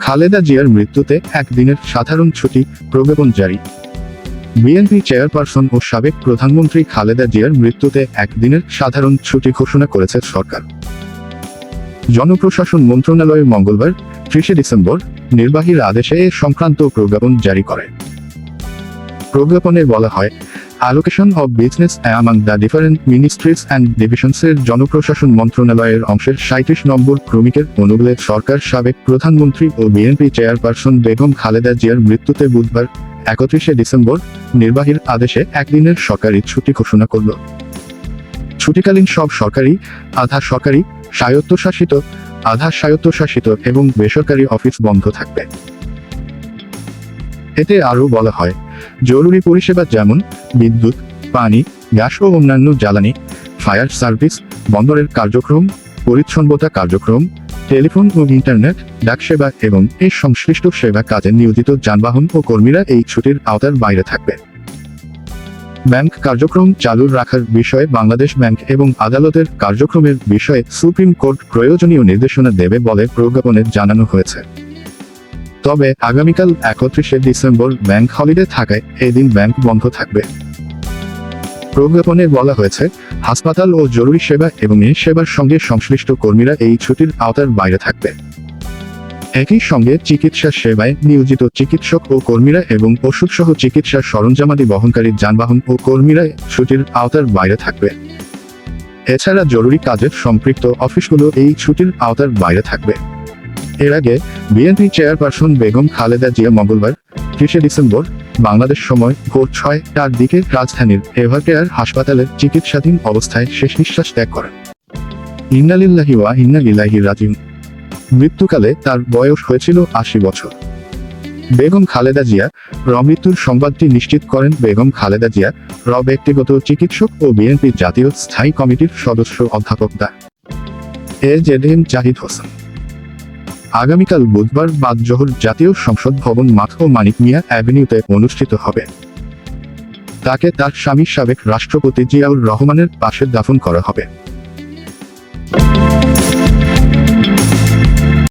খালেদা জিয়ার মৃত্যুতে একদিনের সাধারণ ছুটি প্রজ্ঞাপন জারি। বিএনপি চেয়ারপারসন ও সাবেক প্রধানমন্ত্রী খালেদা জিয়ার মৃত্যুতে একদিনের সাধারণ ছুটি ঘোষণা করেছে সরকার। জনপ্রশাসন মন্ত্রণালয় মঙ্গলবার 30 ডিসেম্বর নির্বাহীর আদেশে এ সংক্রান্ত প্রজ্ঞাপন জারি করে। প্রজ্ঞাপনে বলা হয়, allocation of business among the different ministries and ডিভিশনসের জনপ্রশাসন মন্ত্রণালয়ের অংশের 37 নম্বর ক্রমিকের অনুগুলে সরকার সাবেক প্রধানমন্ত্রী ও বিএনপি চেয়ারপারসন বেগম খালেদা জিয়ার মৃত্যুতে বুধবার 31 ডিসেম্বর নির্বাহীর আদেশে একদিনের সরকারি ছুটি ঘোষণা করল। ছুটিকালীন সব সরকারি, আধা সরকারি, স্বায়ত্তশাসিত, আধা স্বায়ত্তশাসিত এবং বেসরকারি অফিস বন্ধ থাকবে। এতে আরও বলা হয়, জরুরি পরিষেবা যেমন বিদ্যুৎ, পানি, গ্যাস ও অন্যান্য জ্বালানি, ফায়ার সার্ভিস, বন্দরের কার্যক্রম, পরিচ্ছন্নতা কার্যক্রম, টেলিফোন ও ইন্টারনেট, ডাক সেবা এবং এর সংশ্লিষ্ট সেবা কাজে নিয়োজিত যানবাহন ও কর্মীরা এই ছুটির আওতার বাইরে থাকবে। ব্যাংক কার্যক্রম চালু রাখার বিষয়ে বাংলাদেশ ব্যাংক এবং আদালতের কার্যক্রমের বিষয়ে সুপ্রিম কোর্ট প্রয়োজনীয় নির্দেশনা দেবে বলে প্রজ্ঞাপনে জানানো হয়েছে। তবে আগামীকাল 31 ডিসেম্বর ব্যাংক হলিডে থাকায় এদিন ব্যাংক বন্ধ থাকবে। প্রজ্ঞাপনে বলা হয়েছে, হাসপাতাল ও জরুরি সেবা এবং এই সেবার সঙ্গে সংশ্লিষ্ট কর্মীরা এই ছুটির আওতার বাইরে থাকবে। একই সঙ্গে চিকিৎসা সেবায় নিয়োজিত চিকিৎসক ও কর্মীরা এবং ওষুধসহ চিকিৎসা সরঞ্জামাদি বহনকারী যানবাহন ও কর্মীরা ছুটির আওতার বাইরে থাকবে। এছাড়া জরুরি কাজের সম্পৃক্ত অফিসগুলো এই ছুটির আওতার বাইরে থাকবে। এর আগে বিএনপি চেয়ারপারসন বেগম খালেদা জিয়া মঙ্গলবার 30 ডিসেম্বর বাংলাদেশ সময় ভোর 6টার দিকে রাজধানীর এভারকেয়ার হাসপাতালে চিকিৎসাধীন অবস্থায় শেষ নিঃশ্বাস ত্যাগ করেন। ইন্না লিল্লাহি ওয়া ইন্না ইলাইহি রাজিউন। মৃত্যুকালে তার বয়স হয়েছিল 80 বছর। বেগম খালেদা জিয়া মৃত্যুর সংবাদটি নিশ্চিত করেন বেগম খালেদা জিয়া ব্যক্তিগত চিকিৎসক ও বিএনপি জাতীয় স্থায়ী কমিটির সদস্য অধ্যাপক ডা. এ.জেড.এম. জাহিদ হোসেন। আগামীকাল বুধবার বাদ জোহর জাতীয় সংসদ ভবন মাঠ ও মানিক মিয়া অ্যাভিনিউতে অনুষ্ঠিত হবে। তাকে তার স্বামী সাবেক রাষ্ট্রপতি জিয়াউর রহমানের পাশে দাফন করা হবে।